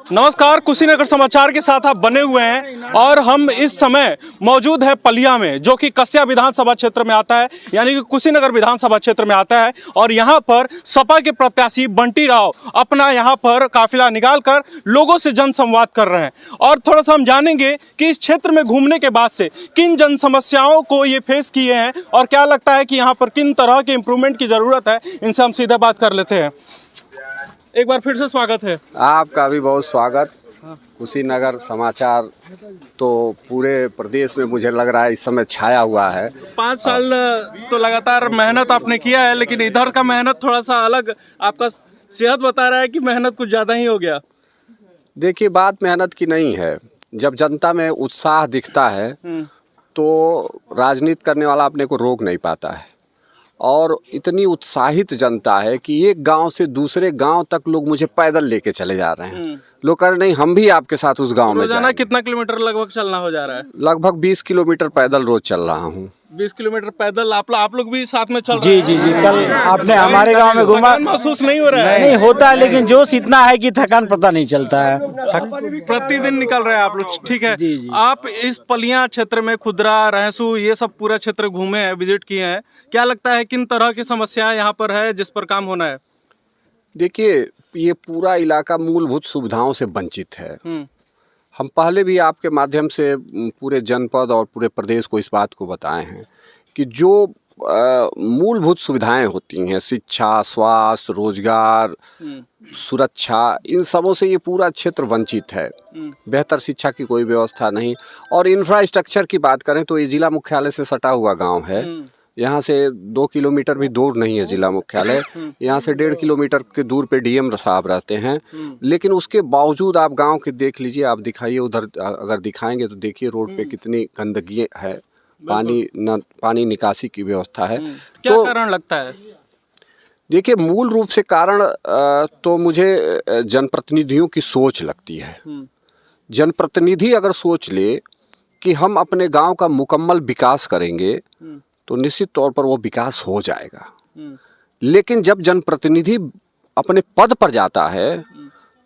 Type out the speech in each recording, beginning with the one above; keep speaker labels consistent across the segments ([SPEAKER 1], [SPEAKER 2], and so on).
[SPEAKER 1] नमस्कार, कुशीनगर समाचार के साथ आप बने हुए हैं और हम इस समय मौजूद है पलिया में, जो कि कस्या विधानसभा क्षेत्र में आता है, यानी कि कुशीनगर विधानसभा क्षेत्र में आता है। और यहाँ पर सपा के प्रत्याशी बंटी राव अपना यहाँ पर काफिला निकालकर लोगों से जनसंवाद कर रहे हैं। और थोड़ा सा हम जानेंगे कि इस क्षेत्र में घूमने के बाद से किन जन समस्याओं को ये फेस किए हैं और क्या लगता है कि यहाँ पर किन तरह के इम्प्रूवमेंट की ज़रूरत है। इनसे हम सीधे बात कर लेते हैं। एक बार फिर से स्वागत है
[SPEAKER 2] आपका भी, बहुत स्वागत। कुशीनगर समाचार तो पूरे प्रदेश में मुझे लग रहा है इस समय छाया हुआ है।
[SPEAKER 1] 5 साल तो लगातार मेहनत आपने किया है, लेकिन इधर का मेहनत थोड़ा सा अलग, आपका सेहत बता रहा है कि मेहनत कुछ ज़्यादा ही हो गया।
[SPEAKER 2] देखिए, बात मेहनत की नहीं है। जब जनता में उत्साह दिखता है तो राजनीति करने वाला अपने को रोक नहीं पाता है। और इतनी उत्साहित जनता है कि एक गांव से दूसरे गांव तक लोग मुझे पैदल लेके चले जा रहे हैं। लोग कह रहे नहीं, हम भी आपके साथ उस गांव में जाएंगे।
[SPEAKER 1] कितना किलोमीटर लगभग चलना हो जा रहा है?
[SPEAKER 2] लगभग 20 किलोमीटर पैदल रोज चल रहा हूँ।
[SPEAKER 1] 20 किलोमीटर पैदल आप लोग भी साथ में चल
[SPEAKER 3] जी जी जी। कल आपने हमारे गांव में घूमा,
[SPEAKER 1] महसूस नहीं हो रहा है?
[SPEAKER 3] नहीं होता है, लेकिन जोश इतना है कि थकान पता नहीं चलता है।
[SPEAKER 1] प्रतिदिन निकल रहे हैं आप लोग, ठीक है।
[SPEAKER 3] जी जी।
[SPEAKER 1] आप इस पलिया क्षेत्र में खुदरा, रहसू, ये सब पूरा क्षेत्र घूमे हैं, विजिट किए हैं। क्या लगता है किन तरह की समस्याएं यहाँ पर है जिस पर काम होना है?
[SPEAKER 2] देखिए, ये पूरा इलाका मूलभूत सुविधाओं से वंचित है। हम पहले भी आपके माध्यम से पूरे जनपद और पूरे प्रदेश को इस बात को बताए हैं कि जो मूलभूत सुविधाएं होती हैं, शिक्षा, स्वास्थ्य, रोजगार, सुरक्षा, इन सबों से ये पूरा क्षेत्र वंचित है। बेहतर शिक्षा की कोई व्यवस्था नहीं। और इंफ्रास्ट्रक्चर की बात करें तो ये जिला मुख्यालय से सटा हुआ गांव है। यहाँ से 2 किलोमीटर भी दूर नहीं है जिला मुख्यालय। यहाँ से 1.5 किलोमीटर के दूर पे डीएम साहब रहते हैं। लेकिन उसके बावजूद आप गांव के देख लीजिए, आप दिखाइए उधर, अगर दिखाएंगे तो देखिए रोड पे कितनी गंदगी है, पानी निकासी की व्यवस्था है।
[SPEAKER 1] क्या कारण लगता है?
[SPEAKER 2] देखिए, मूल रूप से कारण तो मुझे जनप्रतिनिधियों की सोच लगती है। जनप्रतिनिधि अगर सोच ले कि हम अपने गांव का मुकम्मल विकास करेंगे तो निश्चित तौर पर वो विकास हो जाएगा। लेकिन जब जनप्रतिनिधि अपने पद पर जाता है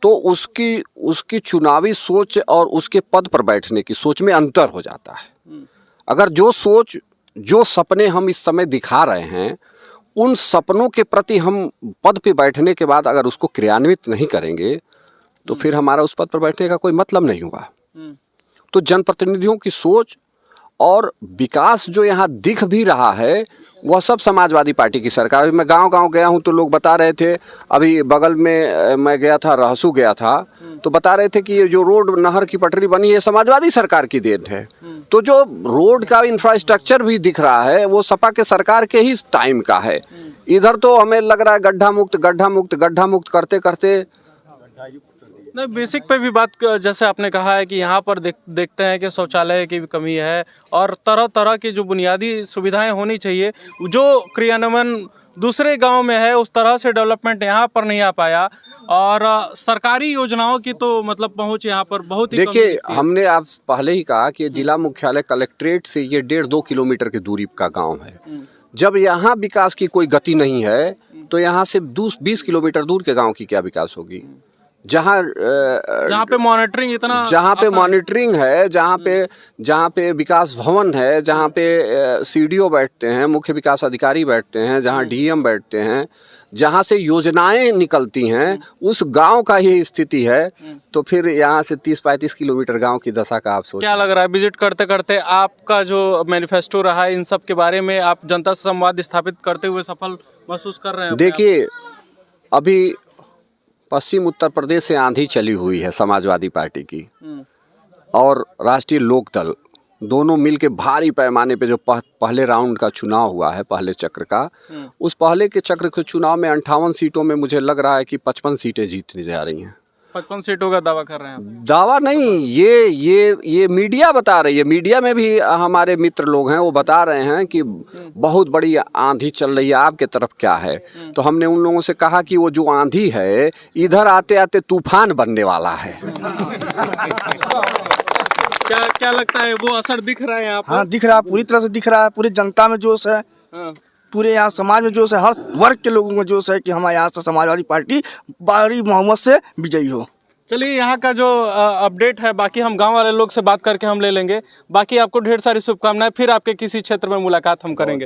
[SPEAKER 2] तो उसकी चुनावी सोच और उसके पद पर बैठने की सोच में अंतर हो जाता है। अगर जो सपने हम इस समय दिखा रहे हैं, उन सपनों के प्रति हम पद पे बैठने के बाद अगर उसको क्रियान्वित नहीं करेंगे तो फिर हमारा उस पद पर बैठने का कोई मतलब नहीं होगा। तो जनप्रतिनिधियों की सोच और विकास जो यहाँ दिख भी रहा है, वह सब समाजवादी पार्टी की सरकार। मैं गांव-गांव गया हूँ तो लोग बता रहे थे, अभी बगल में मैं गया था, रहसू गया था, तो बता रहे थे कि ये जो रोड, नहर की पटरी बनी है, समाजवादी सरकार की देन है। तो जो रोड का इंफ्रास्ट्रक्चर भी दिख रहा है वो सपा के सरकार के ही टाइम का है। इधर तो हमें लग रहा है गड्ढा मुक्त करते करते।
[SPEAKER 1] नहीं, बेसिक पे भी बात, जैसे आपने कहा है कि यहाँ पर देखते हैं कि शौचालय की भी कमी है और तरह तरह की जो बुनियादी सुविधाएं होनी चाहिए, जो क्रियान्वयन दूसरे गांव में है उस तरह से डेवलपमेंट यहाँ पर नहीं आ पाया। और सरकारी योजनाओं की तो मतलब पहुँच यहाँ पर बहुत ही।
[SPEAKER 2] देखिए, हमने आप पहले ही कहा कि जिला मुख्यालय कलेक्ट्रेट से ये 1.5-2 किलोमीटर की दूरी का गाँव है। जब यहाँ विकास की कोई गति नहीं है तो यहाँ से 20 किलोमीटर दूर के गाँव की क्या विकास होगी? जहाँ पे
[SPEAKER 1] मॉनिटरिंग
[SPEAKER 2] है, जहाँ पे विकास भवन है, जहाँ पे सीडीओ बैठते हैं, मुख्य विकास अधिकारी बैठते हैं, जहाँ डीएम बैठते हैं, जहाँ से योजनाएं निकलती हैं, उस गांव का ही स्थिति है। तो फिर यहाँ से 30-35 किलोमीटर गांव की दशा का आप सोचिए।
[SPEAKER 1] क्या लग रहा है विजिट करते करते आपका जो मैनिफेस्टो रहा है, इन सब के बारे में आप जनता से संवाद स्थापित करते हुए सफल महसूस कर रहे हैं?
[SPEAKER 2] देखिए, अभी पश्चिम उत्तर प्रदेश से आंधी चली हुई है समाजवादी पार्टी की और राष्ट्रीय लोकदल, दोनों मिलके भारी पैमाने पे जो पहले राउंड का चुनाव हुआ है, पहले चक्र का, उस पहले के चक्र के चुनाव में 58 सीटों में मुझे लग रहा है कि 55 सीटें जीतने जा रही हैं।
[SPEAKER 1] 55 सीटों का दावा कर रहे हैं?
[SPEAKER 2] दावा नहीं, ये मीडिया बता रही है। मीडिया में भी हमारे मित्र लोग हैं, वो बता रहे हैं कि बहुत बड़ी आंधी चल रही है, आपके तरफ क्या है? तो हमने उन लोगों से कहा कि वो जो आंधी है, इधर आते आते तूफान बनने वाला है।
[SPEAKER 1] क्या लगता है, वो असर दिख रहा है यहाँ पर?
[SPEAKER 4] हाँ, दिख रहा है, पूरी तरह से दिख रहा है। पूरी जनता में जोश है, पूरे यहाँ समाज में जोश है, हर वर्ग के लोगों में जोश है कि हमारे यहाँ से समाजवादी पार्टी भारी बहुमत से विजयी हो।
[SPEAKER 1] चलिए यहाँ का जो अपडेट है बाकी हम गांव वाले लोग से बात करके हम ले लेंगे। बाकी आपको ढेर सारी शुभकामनाएं, फिर आपके किसी क्षेत्र में मुलाकात हम करेंगे।